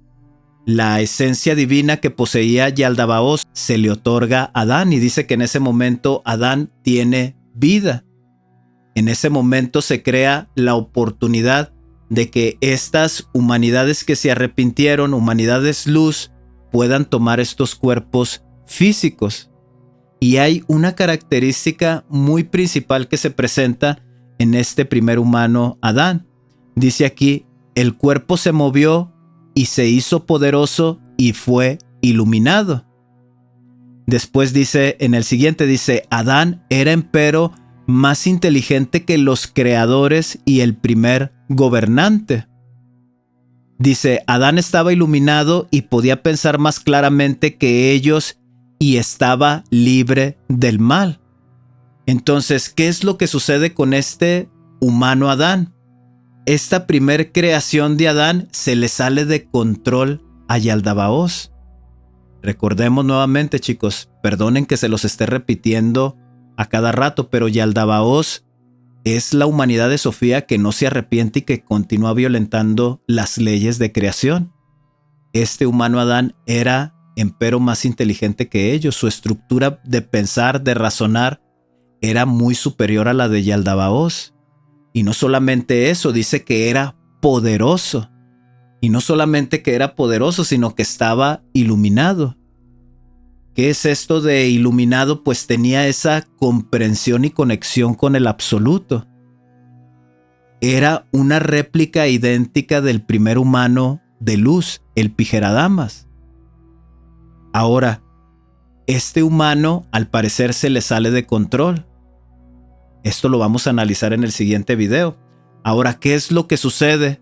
la esencia divina que poseía Yaldabaoth se le otorga a Adán y dice que en ese momento Adán tiene vida. En ese momento se crea la oportunidad de que estas humanidades que se arrepintieron, humanidades luz, puedan tomar estos cuerpos físicos. Y hay una característica muy principal que se presenta en este primer humano Adán. Dice aquí, el cuerpo se movió y se hizo poderoso y fue iluminado. Después dice, en el siguiente dice, Adán era empero más inteligente que los creadores y el primer gobernante. Dice, Adán estaba iluminado y podía pensar más claramente que ellos y estaba libre del mal. Entonces, ¿qué es lo que sucede con este humano Adán? Esta primer creación de Adán se le sale de control a Yaldabaoth. Recordemos nuevamente, chicos, perdonen que se los esté repitiendo a cada rato, pero Yaldabaoth es la humanidad de Sofía que no se arrepiente y que continúa violentando las leyes de creación. Este humano Adán era empero más inteligente que ellos. Su estructura de pensar, de razonar, era muy superior a la de Yaldabaoth. Y no solamente eso, dice que era poderoso. Y no solamente que era poderoso, sino que estaba iluminado. ¿Qué es esto de iluminado? Pues tenía esa comprensión y conexión con el absoluto. Era una réplica idéntica del primer humano de luz, el Pijeradamas. Ahora, este humano al parecer se le sale de control. Esto lo vamos a analizar en el siguiente video. Ahora, ¿qué es lo que sucede?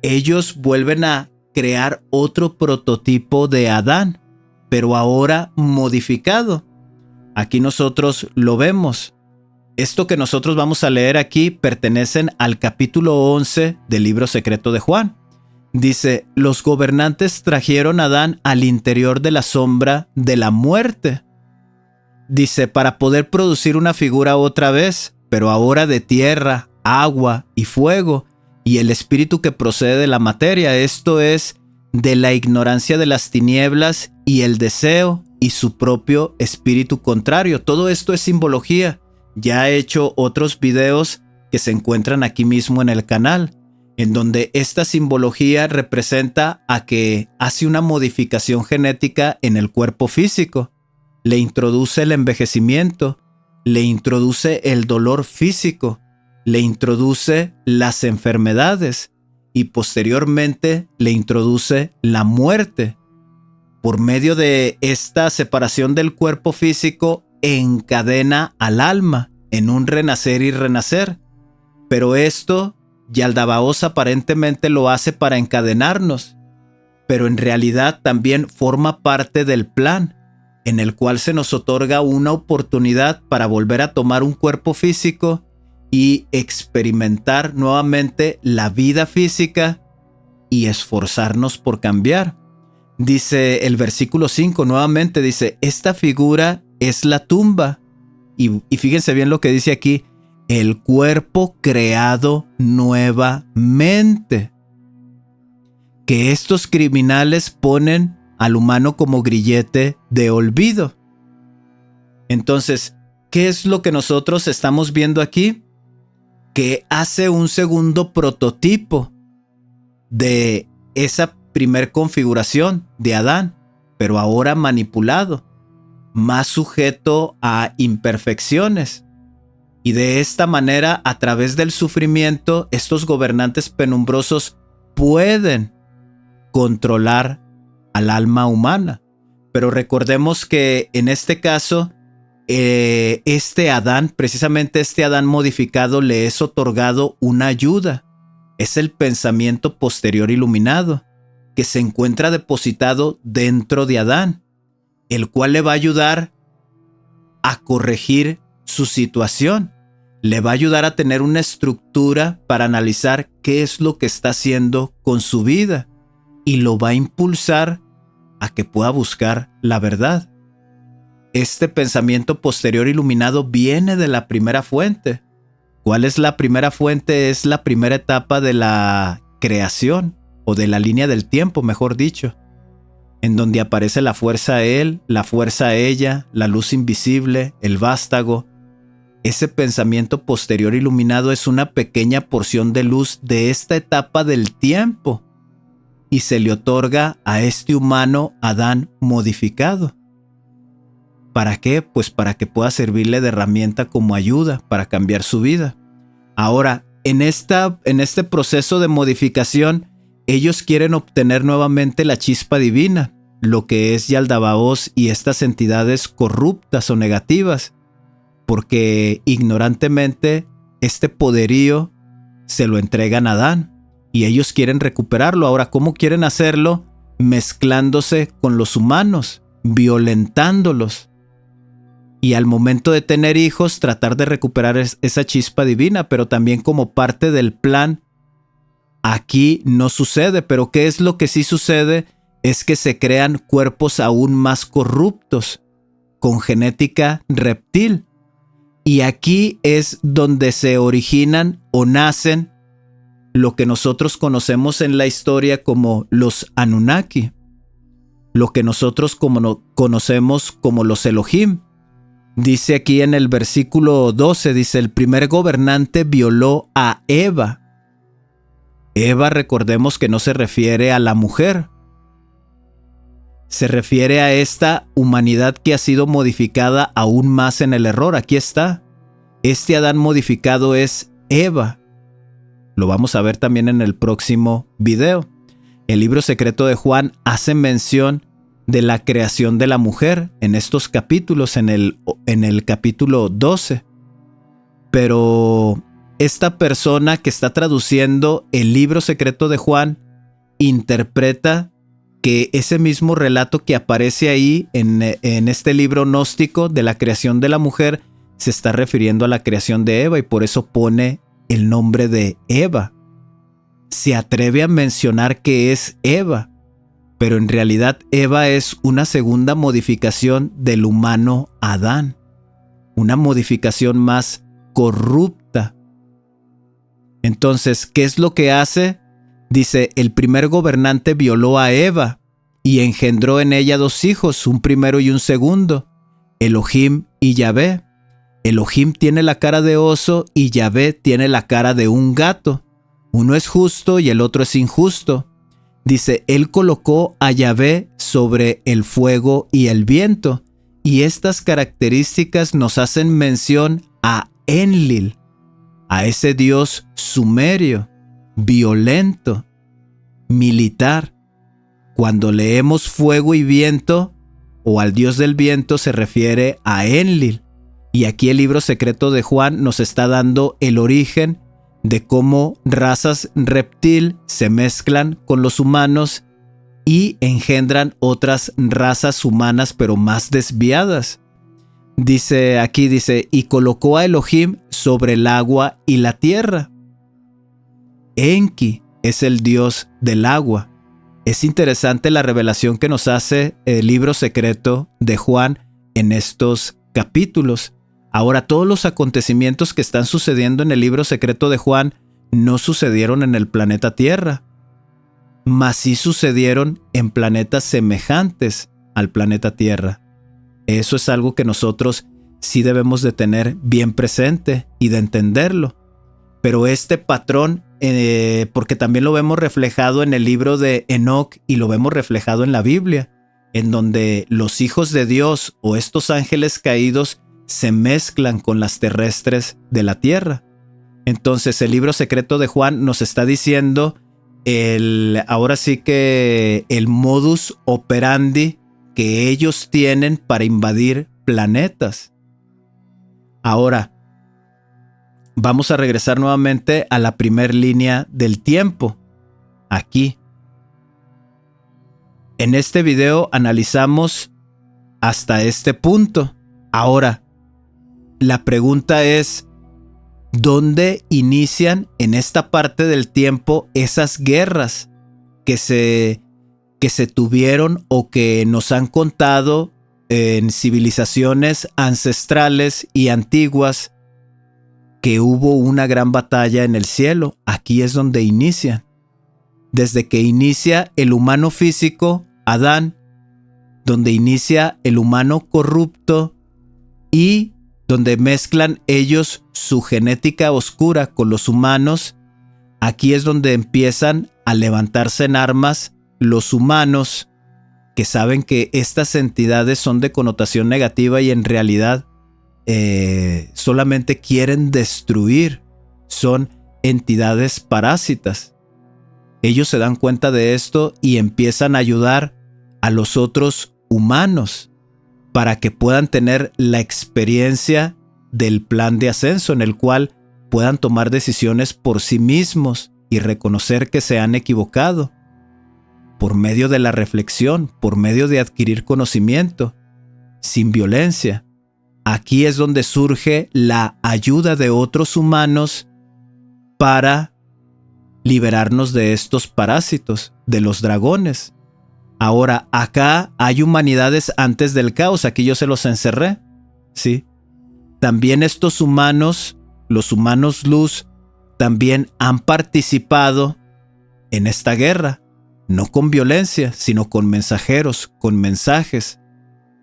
Ellos vuelven a crear otro prototipo de Adán, pero ahora modificado. Aquí nosotros lo vemos. Esto que nosotros vamos a leer aquí pertenecen al capítulo 11 del libro secreto de Juan. Dice, los gobernantes trajeron a Adán al interior de la sombra de la muerte. Dice, para poder producir una figura otra vez, pero ahora de tierra, agua y fuego, y el espíritu que procede de la materia, esto es, de la ignorancia de las tinieblas y el deseo y su propio espíritu contrario. Todo esto es simbología. Ya he hecho otros videos que se encuentran aquí mismo en el canal, en donde esta simbología representa a que hace una modificación genética en el cuerpo físico, le introduce el envejecimiento, le introduce el dolor físico, le introduce las enfermedades y posteriormente le introduce la muerte. Por medio de esta separación del cuerpo físico, encadena al alma en un renacer y renacer. Pero esto, Yaldabaoth aparentemente lo hace para encadenarnos, pero en realidad también forma parte del plan, en el cual se nos otorga una oportunidad para volver a tomar un cuerpo físico y experimentar nuevamente la vida física y esforzarnos por cambiar. Dice el versículo 5 nuevamente, dice, esta figura es la tumba. Y fíjense bien lo que dice aquí, el cuerpo creado nuevamente. Que estos criminales ponen al humano como grillete de olvido. Entonces, ¿qué es lo que nosotros estamos viendo aquí? Que hace un segundo prototipo de esa primer configuración de Adán, pero ahora manipulado, más sujeto a imperfecciones. Y de esta manera, a través del sufrimiento, estos gobernantes penumbrosos pueden controlar al alma humana. Pero recordemos que en este caso, este Adán, precisamente este Adán modificado, le es otorgado una ayuda. Es el pensamiento posterior iluminado, que se encuentra depositado dentro de Adán, el cual le va a ayudar a corregir su situación. Le va a ayudar a tener una estructura para analizar qué es lo que está haciendo con su vida y lo va a impulsar a que pueda buscar la verdad. Este pensamiento posterior iluminado viene de la primera fuente. ¿Cuál es la primera fuente? Es la primera etapa de la creación o de la línea del tiempo, mejor dicho, en donde aparece la fuerza él, la fuerza ella, la luz invisible, el vástago. Ese pensamiento posterior iluminado es una pequeña porción de luz de esta etapa del tiempo y se le otorga a este humano Adán modificado. ¿Para qué? Pues para que pueda servirle de herramienta como ayuda para cambiar su vida. Ahora, en este proceso de modificación, ellos quieren obtener nuevamente la chispa divina, lo que es Yaldabaoth y estas entidades corruptas o negativas, porque ignorantemente este poderío se lo entregan a Adán y ellos quieren recuperarlo. Ahora, ¿cómo quieren hacerlo? Mezclándose con los humanos, violentándolos. Y al momento de tener hijos, tratar de recuperar esa chispa divina, pero también como parte del plan. Aquí no sucede, pero ¿qué es lo que sí sucede? Es que se crean cuerpos aún más corruptos, con genética reptil. Y aquí es donde se originan o nacen lo que nosotros conocemos en la historia como los Anunnaki, lo que nosotros conocemos como los Elohim. Dice aquí en el versículo 12, dice, el primer gobernante violó a Eva. Eva, recordemos que no se refiere a la mujer. Se refiere a esta humanidad que ha sido modificada aún más en el error. Aquí está. Este Adán modificado es Eva. Lo vamos a ver también en el próximo video. El libro secreto de Juan hace mención de la creación de la mujer en estos capítulos, en el capítulo 12. Pero esta persona que está traduciendo el libro secreto de Juan interpreta que ese mismo relato que aparece ahí en este libro gnóstico de la creación de la mujer se está refiriendo a la creación de Eva y por eso pone el nombre de Eva. Se atreve a mencionar que es Eva, pero en realidad Eva es una segunda modificación del humano Adán, una modificación más corrupta. Entonces, ¿qué es lo que hace? Dice, el primer gobernante violó a Eva y engendró en ella 2 hijos, un primero y un segundo, Elohim y Yahvé. Elohim tiene la cara de oso y Yahvé tiene la cara de un gato. Uno es justo y el otro es injusto. Dice, él colocó a Yahvé sobre el fuego y el viento. Y estas características nos hacen mención a Enlil, a ese dios sumerio, violento, militar. Cuando leemos fuego y viento, o al dios del viento, se refiere a Enlil. Y aquí el libro secreto de Juan nos está dando el origen de cómo razas reptil se mezclan con los humanos y engendran otras razas humanas pero más desviadas. Dice aquí, y colocó a Elohim sobre el agua y la tierra. Enki es el dios del agua. Es interesante la revelación que nos hace el libro secreto de Juan en estos capítulos. Ahora, todos los acontecimientos que están sucediendo en el libro secreto de Juan no sucedieron en el planeta Tierra, mas sí sucedieron en planetas semejantes al planeta Tierra. Eso es algo que nosotros sí debemos de tener bien presente y de entenderlo. Pero este patrón, porque también lo vemos reflejado en el libro de Enoc y lo vemos reflejado en la Biblia, en donde los hijos de Dios o estos ángeles caídos se mezclan con las terrestres de la tierra. Entonces el libro secreto de Juan nos está diciendo ahora sí que el modus operandi que ellos tienen para invadir planetas. Ahora, vamos a regresar nuevamente a la primer línea del tiempo. Aquí. En este video analizamos hasta este punto. Ahora, la pregunta es, ¿dónde inician en esta parte del tiempo esas guerras que se tuvieron o que nos han contado en civilizaciones ancestrales y antiguas que hubo una gran batalla en el cielo? Aquí es donde inician. Desde que inicia el humano físico, Adán, donde inicia el humano corrupto y donde mezclan ellos su genética oscura con los humanos, aquí es donde empiezan a levantarse en armas los humanos que saben que estas entidades son de connotación negativa y en realidad solamente quieren destruir, son entidades parásitas. Ellos se dan cuenta de esto y empiezan a ayudar a los otros humanos para que puedan tener la experiencia del plan de ascenso en el cual puedan tomar decisiones por sí mismos y reconocer que se han equivocado por medio de la reflexión, por medio de adquirir conocimiento, sin violencia. Aquí es donde surge la ayuda de otros humanos para liberarnos de estos parásitos, de los dragones. Ahora, acá hay humanidades antes del caos, aquí yo se los encerré, ¿sí? También estos humanos, los humanos luz, también han participado en esta guerra, no con violencia, sino con mensajeros, con mensajes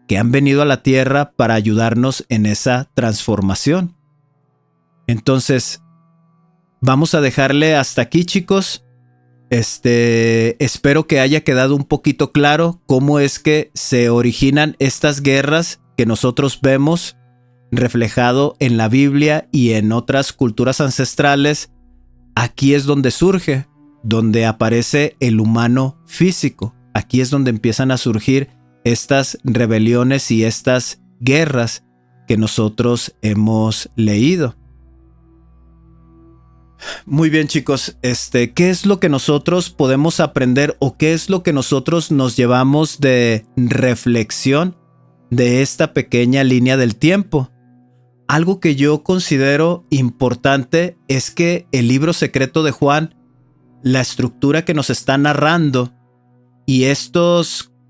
que han venido a la tierra para ayudarnos en esa transformación. Entonces, vamos a dejarle hasta aquí, chicos. Espero que haya quedado un poquito claro cómo es que se originan estas guerras que nosotros vemos reflejado en la Biblia y en otras culturas ancestrales. Aquí es donde surge, donde aparece el humano físico. Aquí es donde empiezan a surgir estas rebeliones y estas guerras que nosotros hemos leído. Muy bien, chicos, ¿qué es lo que nosotros podemos aprender o qué es lo que nosotros nos llevamos de reflexión de esta pequeña línea del tiempo? Algo que yo considero importante es que el libro secreto de Juan, la estructura que nos está narrando y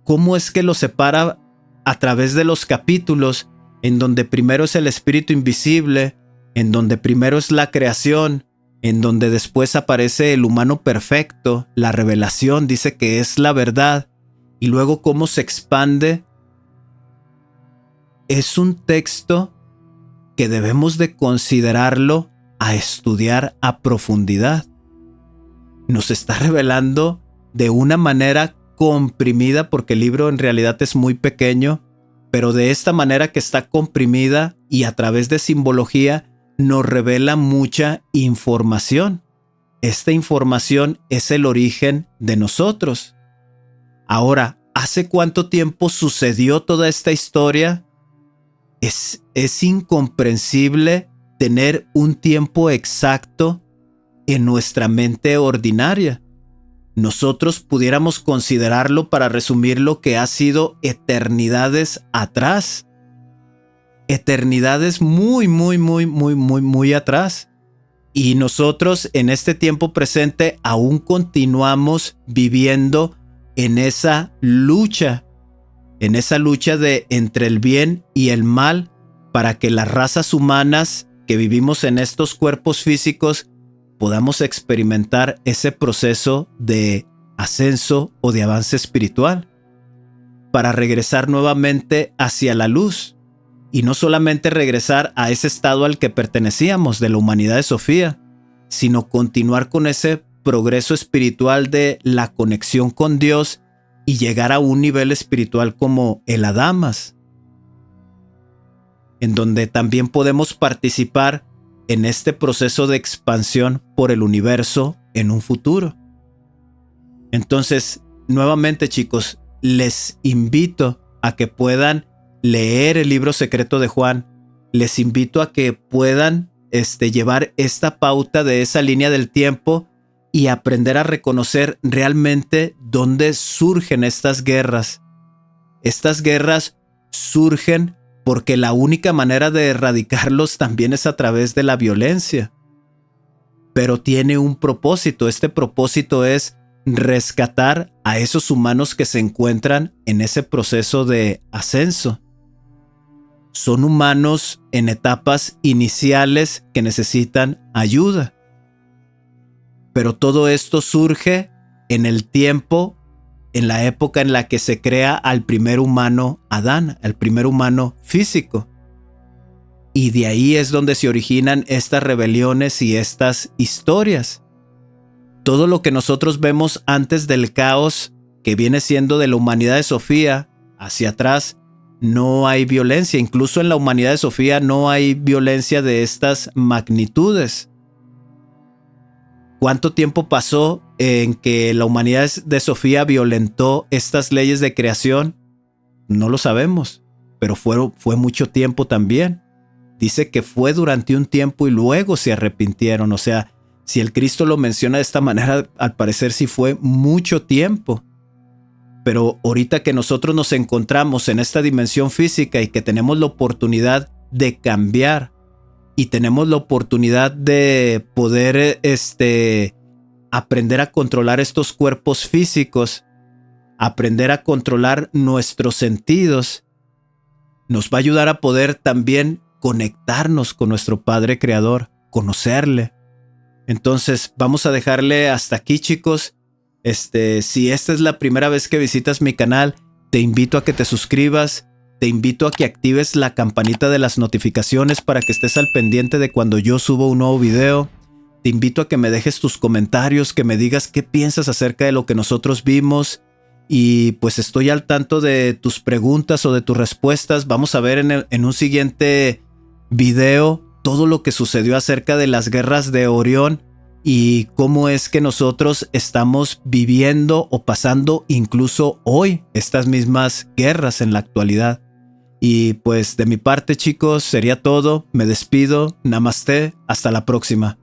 cómo es que lo separa a través de los capítulos, en donde primero es el espíritu invisible, en donde primero es la creación, en donde después aparece el humano perfecto, la revelación dice que es la verdad, y luego cómo se expande. Es un texto que debemos de considerarlo a estudiar a profundidad. Nos está revelando de una manera comprimida, porque el libro en realidad es muy pequeño, pero de esta manera que está comprimida y a través de simbología nos revela mucha información. Esta información es el origen de nosotros. Ahora, ¿hace cuánto tiempo sucedió toda esta historia? Es incomprensible tener un tiempo exacto en nuestra mente ordinaria. Nosotros pudiéramos considerarlo, para resumir, lo que ha sido eternidades atrás. Eternidades muy atrás. Y nosotros en este tiempo presente aún continuamos viviendo en esa lucha de entre el bien y el mal, para que las razas humanas que vivimos en estos cuerpos físicos podamos experimentar ese proceso de ascenso o de avance espiritual, para regresar nuevamente hacia la luz, y no solamente regresar a ese estado al que pertenecíamos de la humanidad de Sofía, sino continuar con ese progreso espiritual de la conexión con Dios y llegar a un nivel espiritual como el Adamas, en donde también podemos participar en este proceso de expansión por el universo en un futuro. Entonces, nuevamente, chicos, les invito a que puedan leer el libro secreto de Juan. Les invito a que puedan llevar esta pauta de esa línea del tiempo y aprender a reconocer realmente dónde surgen estas guerras. Estas guerras surgen porque la única manera de erradicarlos también es a través de la violencia. Pero tiene un propósito. Este propósito es rescatar a esos humanos que se encuentran en ese proceso de ascenso. Son humanos en etapas iniciales que necesitan ayuda. Pero todo esto surge en el tiempo, en la época en la que se crea al primer humano Adán, al primer humano físico. Y de ahí es donde se originan estas rebeliones y estas historias. Todo lo que nosotros vemos antes del caos, que viene siendo de la humanidad de Sofía hacia atrás, no hay violencia. Incluso en la humanidad de Sofía no hay violencia de estas magnitudes. ¿Cuánto tiempo pasó en que la humanidad de Sofía violentó estas leyes de creación? No lo sabemos, pero fue mucho tiempo también. Dice que fue durante un tiempo y luego se arrepintieron. O sea, si el Cristo lo menciona de esta manera, al parecer sí fue mucho tiempo. Pero ahorita que nosotros nos encontramos en esta dimensión física y que tenemos la oportunidad de cambiar y tenemos la oportunidad de poder aprender a controlar estos cuerpos físicos, aprender a controlar nuestros sentidos, nos va a ayudar a poder también conectarnos con nuestro Padre Creador, conocerle. Entonces vamos a dejarle hasta aquí, chicos. Si esta es la primera vez que visitas mi canal, te invito a que te suscribas, te invito a que actives la campanita de las notificaciones para que estés al pendiente de cuando yo subo un nuevo video. Te invito a que me dejes tus comentarios, que me digas qué piensas acerca de lo que nosotros vimos, y pues estoy al tanto de tus preguntas o de tus respuestas. Vamos a ver en un siguiente video todo lo que sucedió acerca de las guerras de Orión y cómo es que nosotros estamos viviendo o pasando incluso hoy estas mismas guerras en la actualidad. Y pues de mi parte, chicos, sería todo. Me despido. Namaste. Hasta la próxima.